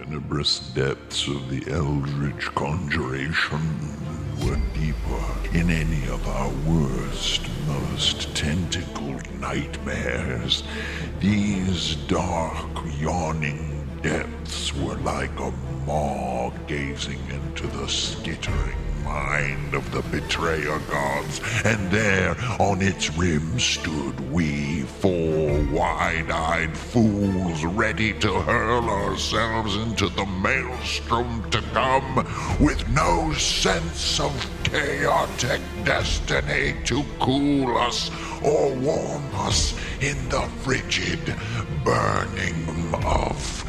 tenebrous depths of the eldritch conjuration were deeper in any of our worst, most tentacled nightmares. These dark, yawning depths were like a maw gazing into the skittering mind of the betrayer gods, and there on its rim stood we, four wide-eyed fools, ready to hurl ourselves into the maelstrom to come, with no sense of chaotic destiny to cool us or warm us in the frigid burning of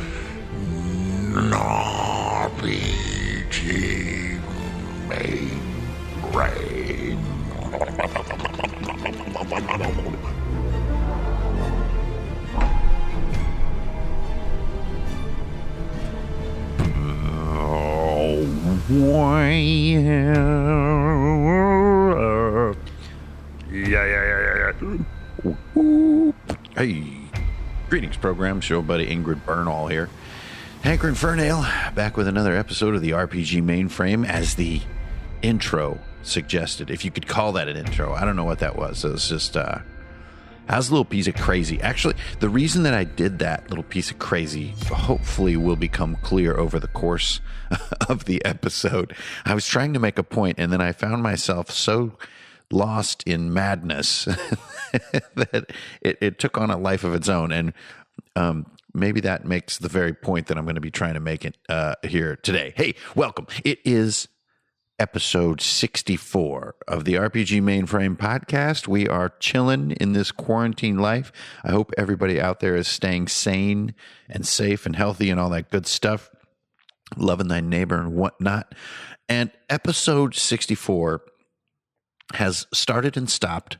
RPG Mainframe. Hey, greetings, program show buddy Ingrid Bernal here. Hankering Fernail, back with another episode of the RPG Mainframe, as the intro suggested. If you could call that an intro, I don't know what that was. It was just, that was a little piece of crazy. Actually, the reason that I did that little piece of crazy hopefully will become clear over the course of the episode. I was trying to make a point, and then I found myself so lost in madness that it took on a life of its own. And maybe that makes the very point that I'm going to be trying to make it here today. Hey, welcome. It is episode 64 of the RPG Mainframe podcast. We are chilling in this quarantine life. I hope everybody out there is staying sane and safe and healthy and all that good stuff. Loving thy neighbor and whatnot. And episode 64 has started and stopped,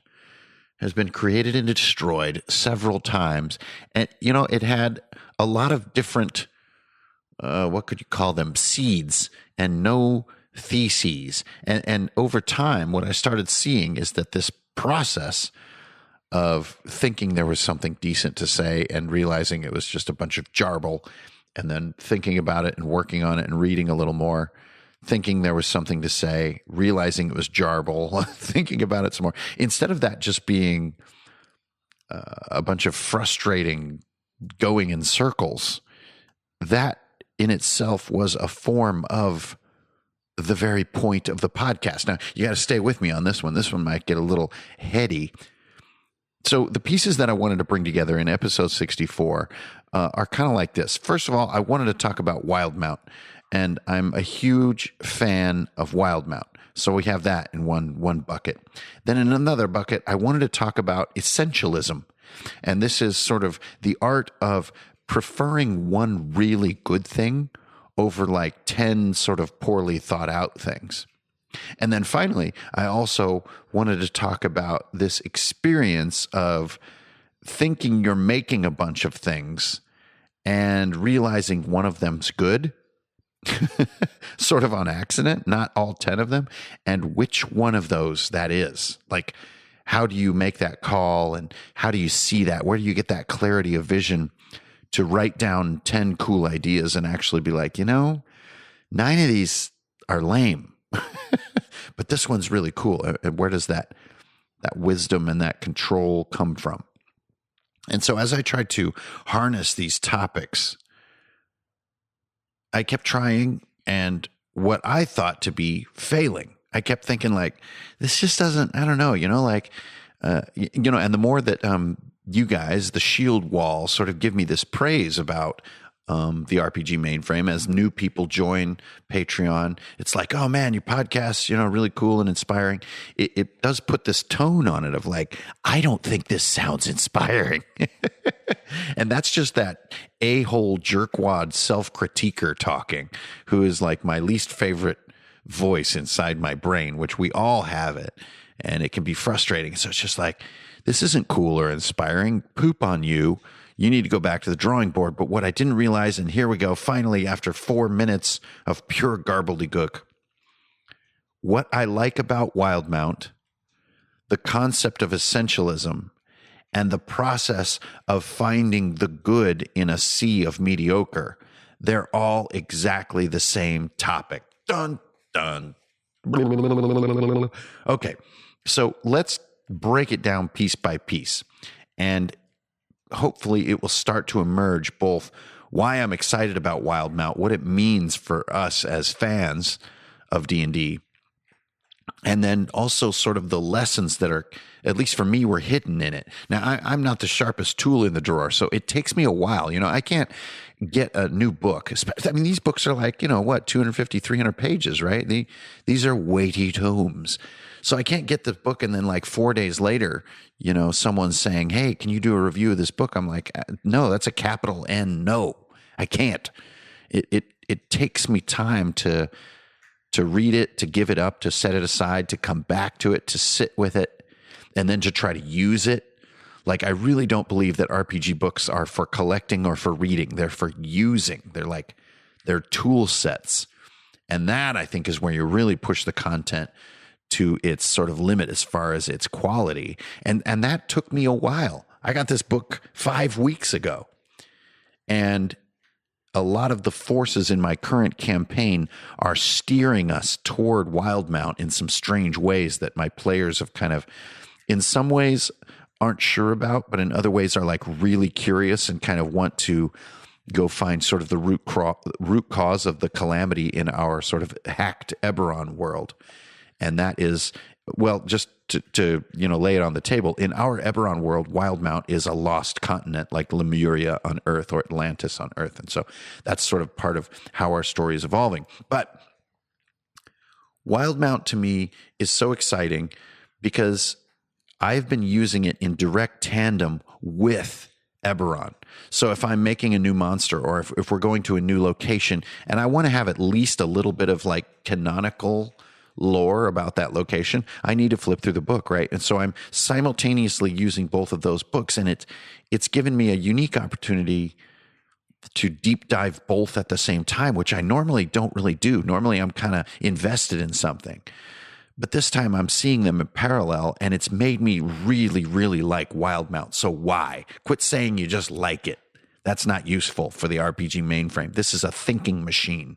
has been created and destroyed several times. And, you know, it had a lot of different, what could you call them, seeds and no theses. And over time, what I started seeing is that this process of thinking there was something decent to say and realizing it was just a bunch of jarble, and then thinking about it and working on it and reading a little more, thinking there was something to say, realizing it was jarble, thinking about it some more. Instead of that just being a bunch of frustrating going in circles, that in itself was a form of the very point of the podcast. Now, you got to stay with me on this one. This one might get a little heady. So the pieces that I wanted to bring together in episode 64 are kind of like this. First of all, I wanted to talk about Wildemount, and I'm a huge fan of Wildemount. So we have that in one bucket. Then in another bucket, I wanted to talk about Essentialism. And this is sort of the art of preferring one really good thing over like 10 sort of poorly thought out things. And then finally, I also wanted to talk about this experience of thinking you're making a bunch of things and realizing one of them's good, sort of on accident, not all 10 of them, and which one of those that is. Like, how do you make that call, and how do you see that? Where do you get that clarity of vision to write down 10 cool ideas and actually be like, you know, 9 of these are lame, but this one's really cool. And where does that wisdom and that control come from? And so as I tried to harness these topics, I kept trying, and what I thought to be failing, I kept thinking like, this just doesn't, I don't know, you know, like, you know, and the more that you guys, the shield wall, sort of give me this praise about the RPG Mainframe as new people join Patreon, it's like, oh man, your podcast, you know, really cool and inspiring. It does put this tone on it of like, I don't think this sounds inspiring. And that's just that a-hole jerkwad self-critiquer talking, who is like my least favorite voice inside my brain, which we all have it, and it can be frustrating. So it's just like, this isn't cool or inspiring. Poop on you. You need to go back to the drawing board. But what I didn't realize, and here we go, finally, after 4 minutes of pure garbledygook, what I like about Wildemount, the concept of essentialism, and the process of finding the good in a sea of mediocre, They're all exactly the same topic. Dun, dun. Okay, so let's break it down piece by piece. And hopefully it will start to emerge both why I'm excited about Wildemount, what it means for us as fans of D&D, and then also sort of the lessons that are, at least for me, were hidden in it. Now, I'm not the sharpest tool in the drawer, so it takes me a while. I can't get a new book. I mean, these books are like, 250, 300 pages, right? These are weighty tomes. So I can't get the book and then like 4 days later, someone's saying, hey, can you do a review of this book? I'm like, no, that's a capital N. No, I can't. It takes me time to read it, to give it up, to set it aside, to come back to it, to sit with it, and then to try to use it. Like, I really don't believe that RPG books are for collecting or for reading. They're for using. They're tool sets. And that, I think, is where you really push the content to its sort of limit as far as its quality. And that took me a while. I got this book 5 weeks ago. And a lot of the forces in my current campaign are steering us toward Wildemount in some strange ways that my players have kind of, in some ways, aren't sure about, but in other ways are like really curious and kind of want to go find sort of the root cause of the calamity in our sort of hacked Eberron world. And that is, well, just to lay it on the table, in our Eberron world, Wildemount is a lost continent like Lemuria on Earth or Atlantis on Earth. And so that's sort of part of how our story is evolving. But Wildemount to me is so exciting because I've been using it in direct tandem with Eberron. So if I'm making a new monster or if we're going to a new location and I want to have at least a little bit of like canonical lore about that location, I need to flip through the book, right? And so I'm simultaneously using both of those books, and it's given me a unique opportunity to deep dive both at the same time, which I normally don't really do. Normally I'm kind of invested in something. But this time I'm seeing them in parallel, and it's made me really, really like Wildemount. So why? Quit saying you just like it. That's not useful for the RPG mainframe. This is a thinking machine.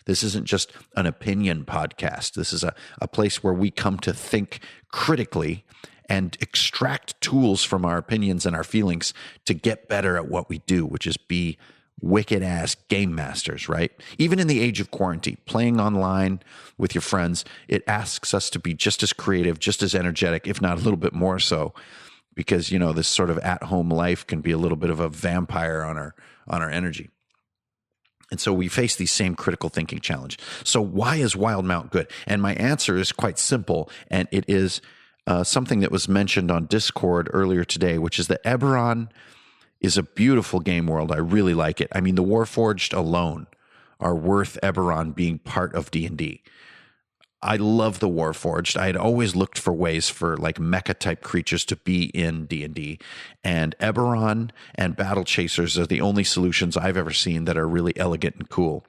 This isn't just an opinion podcast. This is a place where we come to think critically and extract tools from our opinions and our feelings to get better at what we do, which is be wicked-ass game masters, right? Even in the age of quarantine, playing online with your friends, it asks us to be just as creative, just as energetic, if not a little bit more so, because, this sort of at-home life can be a little bit of a vampire on our energy. And so we face these same critical thinking challenge. So why is Wildemount good? And my answer is quite simple, and it is something that was mentioned on Discord earlier today, which is that Eberron is a beautiful game world. I really like it. I mean, the Warforged alone are worth Eberron being part of D&D. I love the Warforged. I had always looked for ways for like mecha type creatures to be in D&D, and Eberron and Battle Chasers are the only solutions I've ever seen that are really elegant and cool.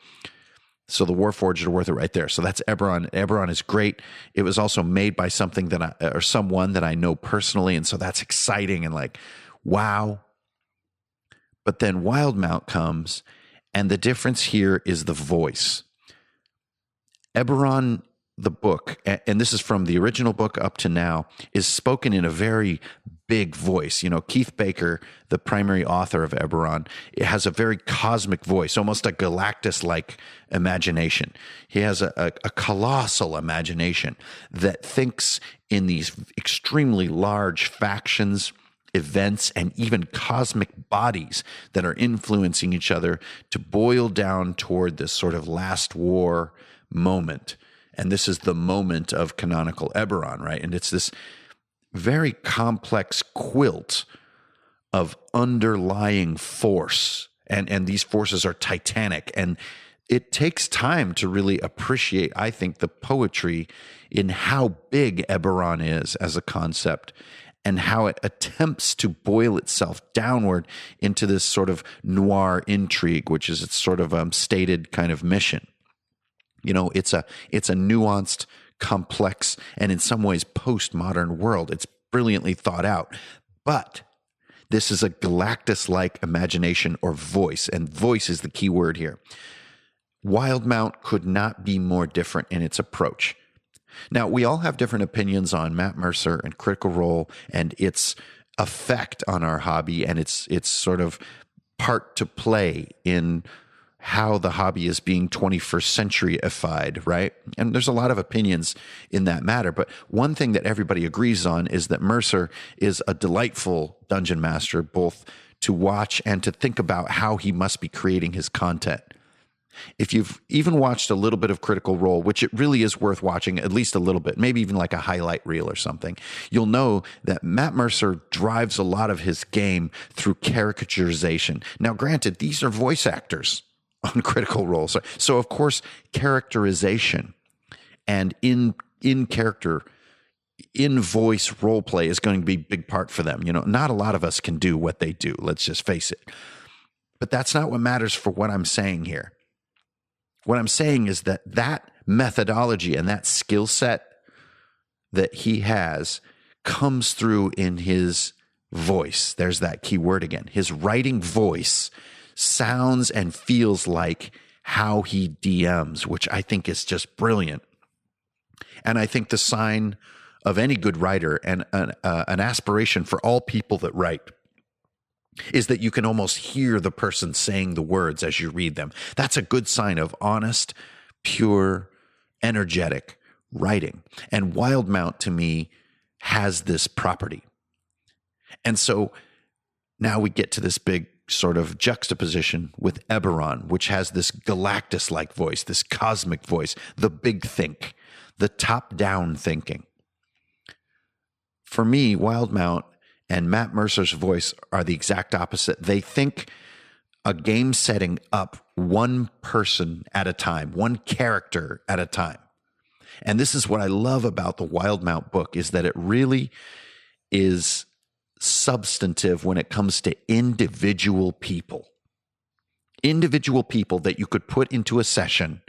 So the Warforged are worth it right there. So that's Eberron. Eberron is great. It was also made by someone that I know personally, and so that's exciting and like, wow. But then Wildemount comes, and the difference here is the voice. Eberron, the book, and this is from the original book up to now, is spoken in a very big voice. Keith Baker, the primary author of Eberron, it has a very cosmic voice, almost a Galactus-like imagination. He has a colossal imagination that thinks in these extremely large factions, events, and even cosmic bodies that are influencing each other to boil down toward this sort of last war moment. And this is the moment of canonical Eberron, right? And it's this very complex quilt of underlying force. And these forces are titanic. And it takes time to really appreciate, I think, the poetry in how big Eberron is as a concept and how it attempts to boil itself downward into this sort of noir intrigue, which is its sort of stated kind of mission. It's a nuanced, complex, and in some ways postmodern world. It's brilliantly thought out. But This is a Galactus-like imagination or voice, and voice is the key word here. Wildemount could not be more different in its approach. Now, we all have different opinions on Matt Mercer and Critical Role and its effect on our hobby and its sort of part to play in how the hobby is being 21st century-ified, right? And there's a lot of opinions in that matter, but one thing that everybody agrees on is that Mercer is a delightful dungeon master, both to watch and to think about how he must be creating his content. If you've even watched a little bit of Critical Role, which it really is worth watching, at least a little bit, maybe even like a highlight reel or something, you'll know that Matt Mercer drives a lot of his game through caricaturization. Now, granted, these are voice actors on Critical Role. So of course, characterization and in character, in voice role play is going to be a big part for them. You know, not a lot of us can do what they do. Let's just face it. But that's not what matters for what I'm saying here. What I'm saying is that methodology and that skill set that he has comes through in his voice. There's that key word again. His writing voice sounds and feels like how he DMs, which I think is just brilliant. And I think the sign of any good writer and an aspiration for all people that write is that you can almost hear the person saying the words as you read them. That's a good sign of honest, pure, energetic writing. And Wildemount, to me, has this property. And so now we get to this big sort of juxtaposition with Eberron, which has this Galactus-like voice, this cosmic voice, the big think, the top-down thinking. For me, Wildemount and Matt Mercer's voice are the exact opposite. They think a game setting up one person at a time, one character at a time. And this is what I love about the Wildemount book, is that it really is substantive when it comes to individual people. Individual people that you could put into a session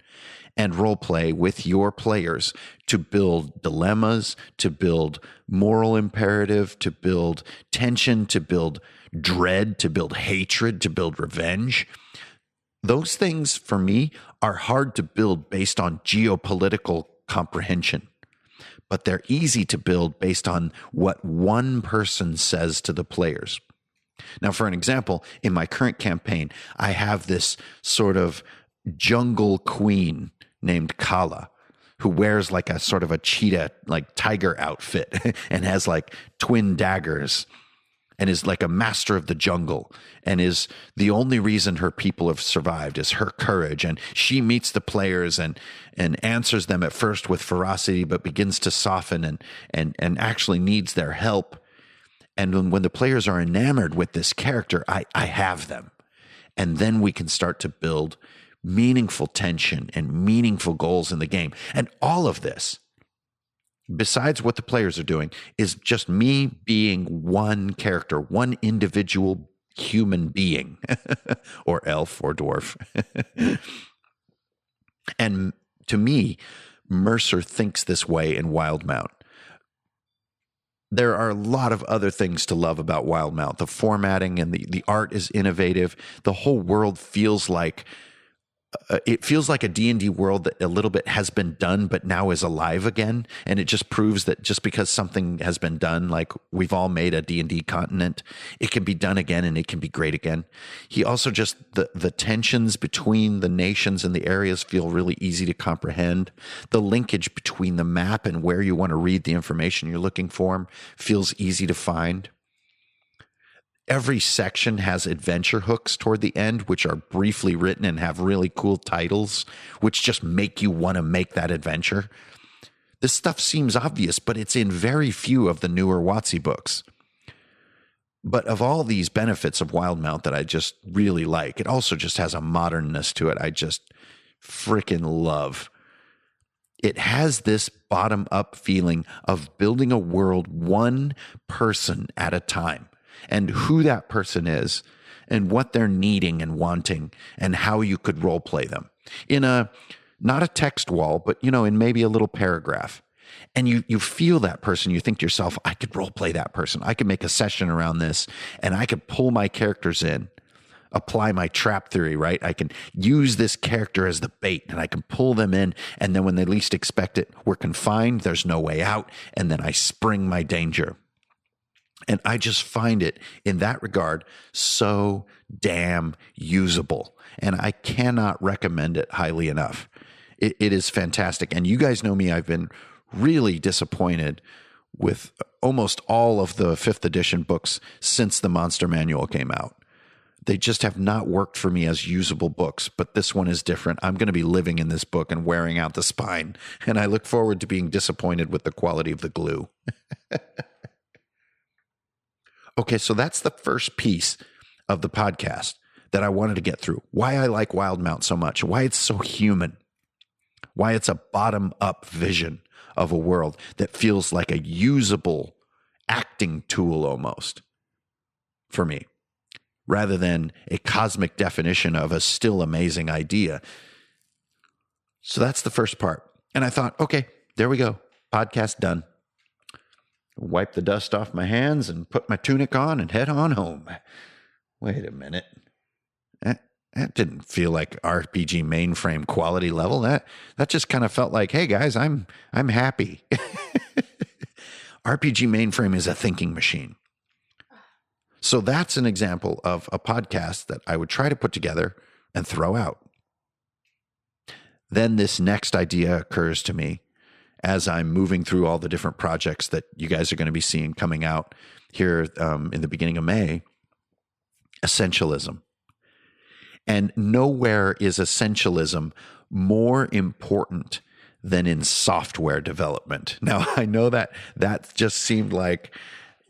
and role play with your players to build dilemmas, to build moral imperative, to build tension, to build dread, to build hatred, to build revenge. Those things, for me, are hard to build based on geopolitical comprehension, but they're easy to build based on what one person says to the players. Now, for an example, in my current campaign, I have this sort of jungle queen named Kala, who wears like a sort of a cheetah, like tiger outfit and has like twin daggers and is like a master of the jungle, and is the only reason her people have survived is her courage. And she meets the players and answers them at first with ferocity, but begins to soften and actually needs their help. And when the players are enamored with this character, I have them. And then we can start to build meaningful tension and meaningful goals in the game. And all of this, besides what the players are doing, is just me being one character, one individual human being, or elf or dwarf. And to me, Mercer thinks this way in Wildemount. There are a lot of other things to love about Wildemount. The formatting and the art is innovative. The whole world feels like it feels like a D&D world that a little bit has been done, but now is alive again. And it just proves that just because something has been done, like we've all made a D&D continent, it can be done again and it can be great again. He also just, the tensions between the nations and the areas feel really easy to comprehend. The linkage between the map and where you want to read the information you're looking for feels easy to find. Every section has adventure hooks toward the end, which are briefly written and have really cool titles, which just make you want to make that adventure. This stuff seems obvious, but it's in very few of the newer WotC books. But of all these benefits of Wildemount that I just really like, it also just has a modernness to it I just freaking love. It has this bottom-up feeling of building a world one person at a time. And who that person is, and what they're needing and wanting, and how you could role play them in not a text wall, but in maybe a little paragraph. And you feel that person. You think to yourself, I could role play that person. I could make a session around this, and I could pull my characters in, apply my trap theory, right? I can use this character as the bait, and I can pull them in. And then when they least expect it, we're confined. There's no way out. And then I spring my danger. And I just find it in that regard so damn usable. And I cannot recommend it highly enough. It is fantastic. And you guys know me, I've been really disappointed with almost all of the 5th edition books since the Monster Manual came out. They just have not worked for me as usable books, but this one is different. I'm going to be living in this book and wearing out the spine, and I look forward to being disappointed with the quality of the glue. Okay, so that's the first piece of the podcast that I wanted to get through. Why I like Wildemount so much, why it's so human, why it's a bottom-up vision of a world that feels like a usable acting tool almost for me, rather than a cosmic definition of a still amazing idea. So that's the first part. And I thought, okay, there we go. Podcast done. Wipe the dust off my hands and put my tunic on and head on home. Wait a minute. That didn't feel like RPG mainframe quality level. That just kind of felt like, hey guys, I'm happy. RPG mainframe is a thinking machine. So that's an example of a podcast that I would try to put together and throw out. Then this next idea occurs to me as I'm moving through all the different projects that you guys are going to be seeing coming out here in the beginning of May. Essentialism. And nowhere is essentialism more important than in software development. Now, I know that just seemed like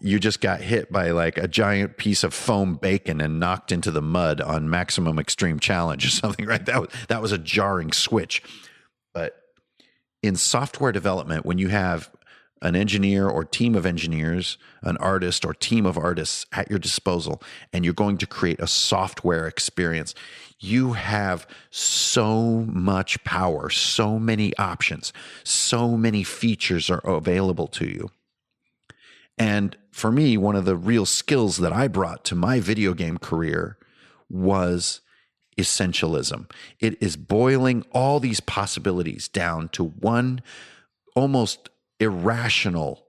you just got hit by like a giant piece of foam bacon and knocked into the mud on Maximum Extreme Challenge or something, right? That was a jarring switch. But in software development, when you have an engineer or team of engineers, an artist or team of artists at your disposal, and you're going to create a software experience, you have so much power, so many options, so many features are available to you. And for me, one of the real skills that I brought to my video game career was essentialism. It is boiling all these possibilities down to one almost irrational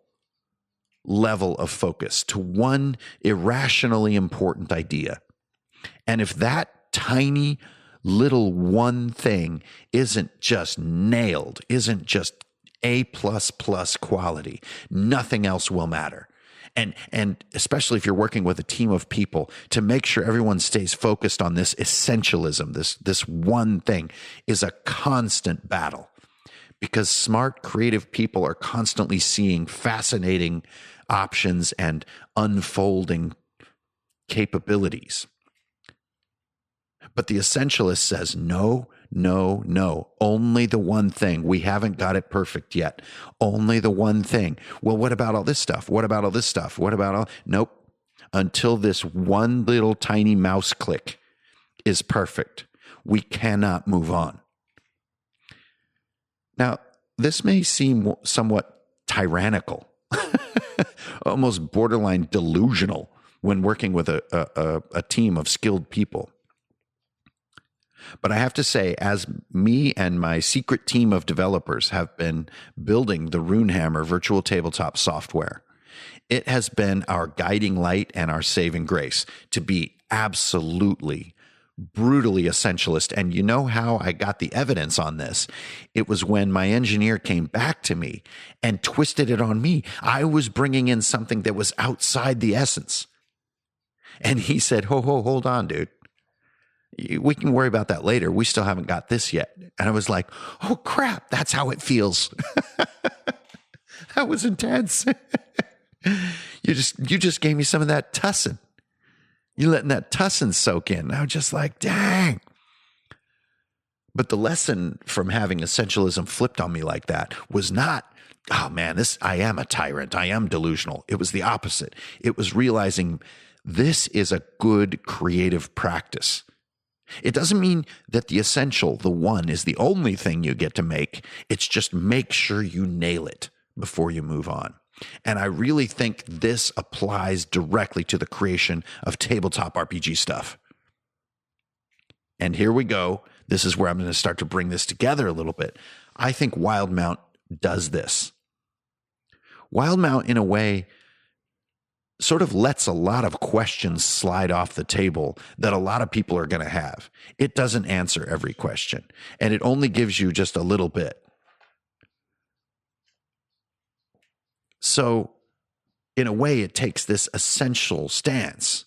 level of focus, to one irrationally important idea. And if that tiny little one thing isn't just nailed, isn't just A++ quality, nothing else will matter. And especially if you're working with a team of people, to make sure everyone stays focused on this essentialism, this one thing, is a constant battle. Because smart, creative people are constantly seeing fascinating options and unfolding capabilities. But the essentialist says, no, no, no, only the one thing. We haven't got it perfect yet. Only the one thing. Well, what about all this stuff? What about all this stuff? What about all? Nope. Until this one little tiny mouse click is perfect, we cannot move on. Now, this may seem somewhat tyrannical, almost borderline delusional when working with a team of skilled people. But I have to say, as me and my secret team of developers have been building the Runehammer virtual tabletop software, it has been our guiding light and our saving grace to be absolutely brutally essentialist. And you know how I got the evidence on this? It was when my engineer came back to me and twisted it on me. I was bringing in something that was outside the essence. And he said, hold on, dude. We can worry about that later. We still haven't got this yet. And I was like, oh crap, that's how it feels. That was intense. You just gave me some of that tussin. You're letting that tussin soak in. I was just like, dang. But the lesson from having essentialism flipped on me like that was not, oh man, I am a tyrant. I am delusional. It was the opposite. It was realizing this is a good creative practice. It doesn't mean that the essential, the one, is the only thing you get to make. It's just make sure you nail it before you move on. And I really think this applies directly to the creation of tabletop RPG stuff. And here we go. This is where I'm going to start to bring this together a little bit. I think Wildemount does this. Wildemount, in a way, sort of lets a lot of questions slide off the table that a lot of people are going to have. It doesn't answer every question, and it only gives you just a little bit. So, in a way, it takes this essential stance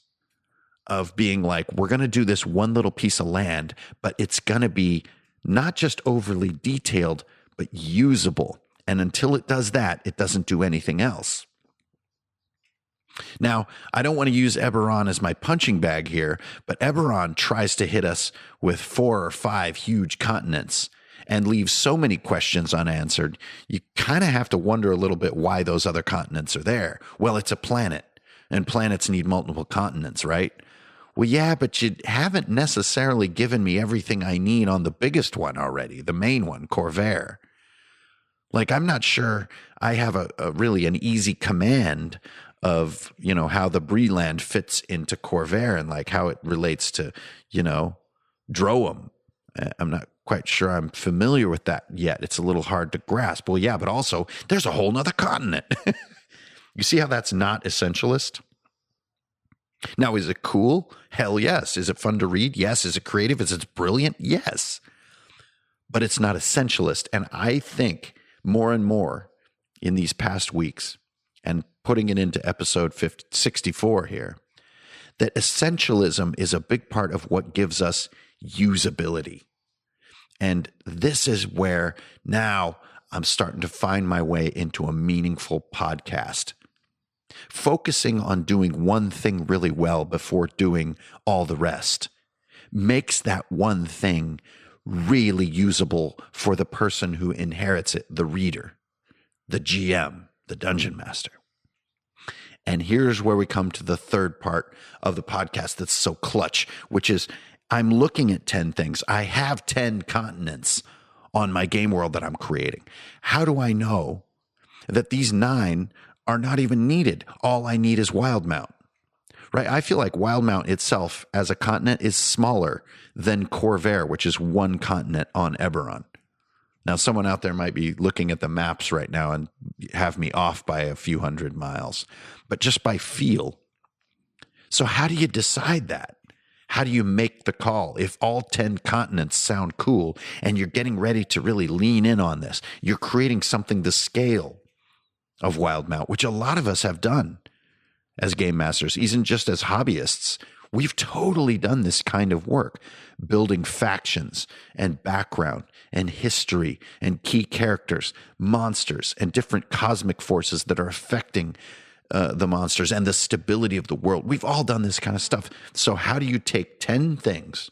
of being like, we're going to do this one little piece of land, but it's going to be not just overly detailed, but usable. And until it does that, it doesn't do anything else. Now, I don't want to use Eberron as my punching bag here, but Eberron tries to hit us with 4 or 5 huge continents and leaves so many questions unanswered. You kind of have to wonder a little bit why those other continents are there. Well, it's a planet, and planets need multiple continents, right? Well, yeah, but you haven't necessarily given me everything I need on the biggest one already, the main one, Corvair. Like, I'm not sure I have a really an easy command of, you know, how the Breland fits into Corvair and like how it relates to, you know, Droam. I'm not quite sure I'm familiar with that yet. It's a little hard to grasp. Well, yeah, but also there's a whole nother continent. You see how that's not essentialist? Now, is it cool? Hell yes. Is it fun to read? Yes. Is it creative? Is it brilliant? Yes. But it's not essentialist. And I think more and more in these past weeks, and putting it into episode 64 here, that essentialism is a big part of what gives us usability. And this is where now I'm starting to find my way into a meaningful podcast. Focusing on doing one thing really well before doing all the rest makes that one thing really usable for the person who inherits it, the reader, the GM, the dungeon master. And here's where we come to the third part of the podcast that's so clutch, which is I'm looking at 10 things. I have 10 continents on my game world that I'm creating. How do I know that these 9 are not even needed? All I need is Wildemount, right? I feel like Wildemount itself as a continent is smaller than Corvair, which is one continent on Eberron. Now, someone out there might be looking at the maps right now and have me off by a few hundred miles, but just by feel. So how do you decide that? How do you make the call? If all 10 continents sound cool and you're getting ready to really lean in on this, you're creating something the scale of Wildemount, which a lot of us have done as game masters, even just as hobbyists. We've totally done this kind of work, building factions and background and history and key characters, monsters and different cosmic forces that are affecting the monsters and the stability of the world. We've all done this kind of stuff. So how do you take 10 things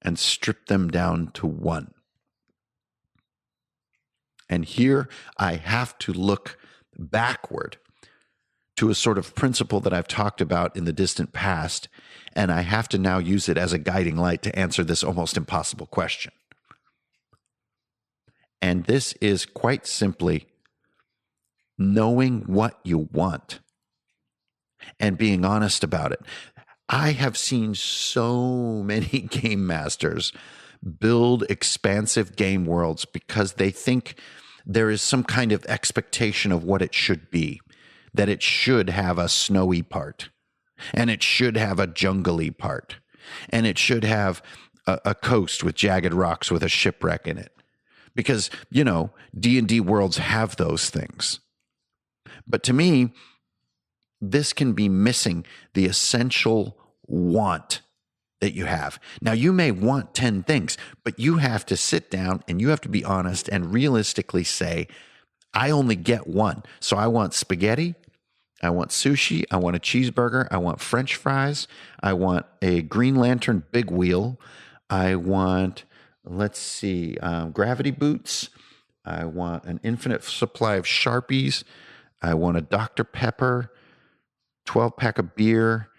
and strip them down to 1? And here I have to look backward to a sort of principle that I've talked about in the distant past, and I have to now use it as a guiding light to answer this almost impossible question. And this is quite simply knowing what you want and being honest about it. I have seen so many game masters build expansive game worlds because they think there is some kind of expectation of what it should be, that it should have a snowy part, and it should have a jungly part, and it should have a coast with jagged rocks with a shipwreck in it. Because, you know, D&D worlds have those things. But to me, this can be missing the essential want that you have. Now, you may want 10 things, but you have to sit down and you have to be honest and realistically say, I only get 1. So I want spaghetti, I want sushi, I want a cheeseburger, I want French fries, I want a Green Lantern big wheel, I want, gravity boots, I want an infinite supply of Sharpies, I want a Dr. Pepper, 12-pack of beer,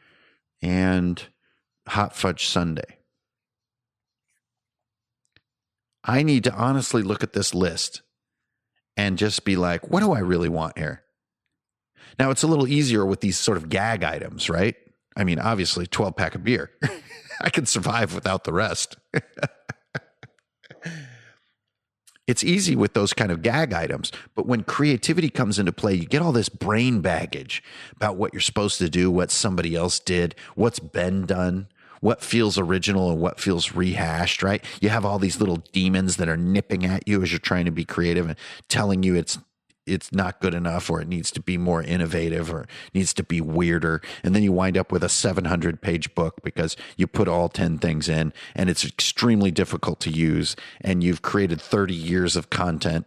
and hot fudge sundae. I need to honestly look at this list and just be like, what do I really want here? Now, it's a little easier with these sort of gag items, right? I mean, obviously, 12-pack of beer. I can survive without the rest. It's easy with those kind of gag items, but when creativity comes into play, you get all this brain baggage about what you're supposed to do, what somebody else did, what's been done, what feels original and what feels rehashed, right? You have all these little demons that are nipping at you as you're trying to be creative and telling you it's not good enough, or it needs to be more innovative, or needs to be weirder. And then you wind up with a 700-page book because you put all 10 things in, and it's extremely difficult to use. And you've created 30 years of content,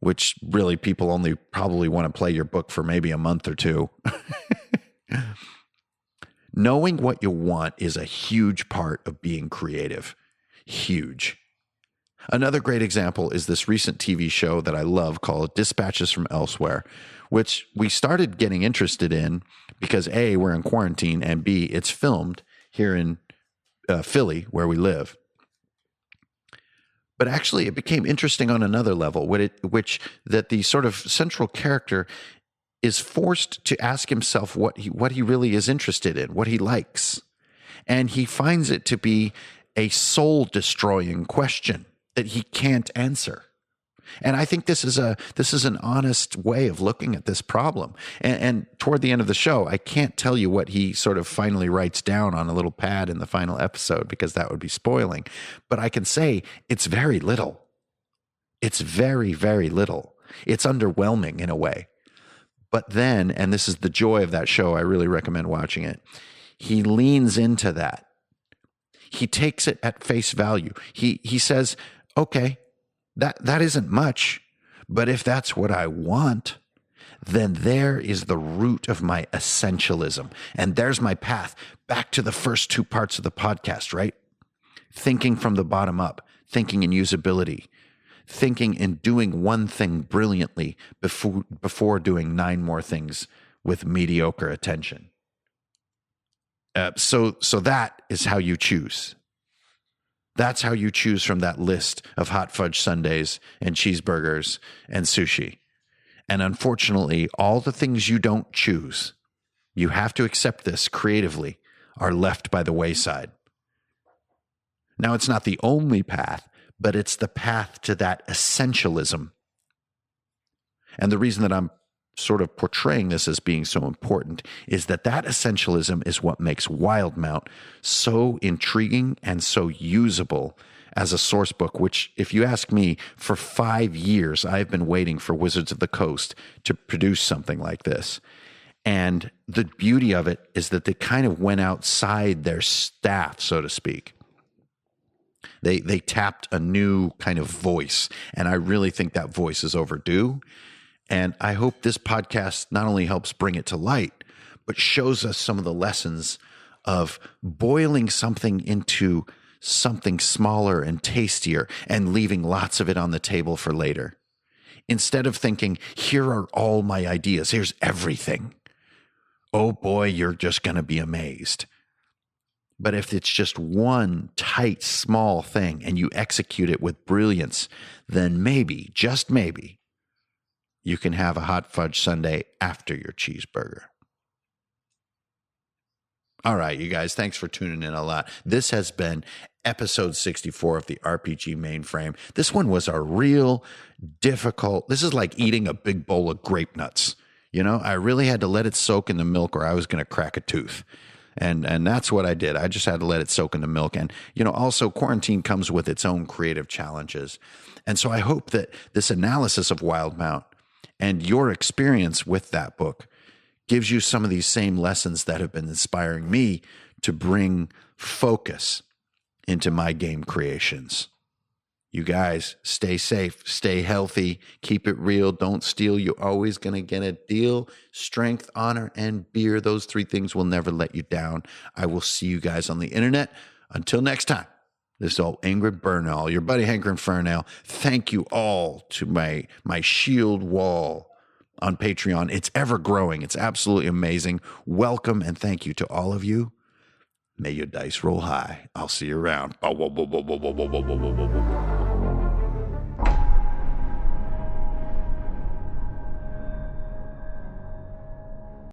which really people only probably want to play your book for maybe a month or two. Knowing what you want is a huge part of being creative. Huge. Another great example is this recent TV show that I love called Dispatches from Elsewhere, which we started getting interested in because A, we're in quarantine, and B, it's filmed here in Philly, where we live. But actually, it became interesting on another level, which that the sort of central character is forced to ask himself what he really is interested in, what he likes. And he finds it to be a soul-destroying question that he can't answer. And I think this is an honest way of looking at this problem. And toward the end of the show, I can't tell you what he sort of finally writes down on a little pad in the final episode, because that would be spoiling. But I can say it's very little. It's very, very little. It's underwhelming in a way. But then, and this is the joy of that show, I really recommend watching it, he leans into that. He takes it at face value. He says, okay, that isn't much, but if that's what I want, then there is the root of my essentialism. And there's my path back to the first two parts of the podcast, right? Thinking from the bottom up, thinking in usability, thinking in doing one thing brilliantly before doing 9 more things with mediocre attention. So that is how you choose. That's how you choose from that list of hot fudge sundaes and cheeseburgers and sushi. And unfortunately, all the things you don't choose, you have to accept this creatively, are left by the wayside. Now, it's not the only path, but it's the path to that essentialism. And the reason that I'm sort of portraying this as being so important is that essentialism is what makes Wildemount so intriguing and so usable as a source book, which, if you ask me, for 5 years, I've been waiting for Wizards of the Coast to produce something like this. And the beauty of it is that they kind of went outside their staff, so to speak. They tapped a new kind of voice, and I really think that voice is overdue. And I hope this podcast not only helps bring it to light, but shows us some of the lessons of boiling something into something smaller and tastier and leaving lots of it on the table for later. Instead of thinking, here are all my ideas, here's everything. Oh boy, you're just going to be amazed. But if it's just one tight, small thing and you execute it with brilliance, then maybe, just maybe, you can have a hot fudge sundae after your cheeseburger. All right, you guys, thanks for tuning in a lot. This has been episode 64 of the RPG Mainframe. This one was a real difficult, this is like eating a big bowl of grape nuts. You know, I really had to let it soak in the milk or I was going to crack a tooth. And that's what I did. I just had to let it soak in the milk. And, you know, also quarantine comes with its own creative challenges. And so I hope that this analysis of Wildemount and your experience with that book gives you some of these same lessons that have been inspiring me to bring focus into my game creations. You guys, stay safe, stay healthy, keep it real, don't steal. You're always going to get a deal. Strength, honor, and beer. Those 3 things will never let you down. I will see you guys on the internet. Until next time. This is all Ingrid Bernal, your buddy Hankrin Fernale. Thank you all to my shield wall on Patreon. It's ever growing. It's absolutely amazing. Welcome and thank you to all of you. May your dice roll high. I'll see you around.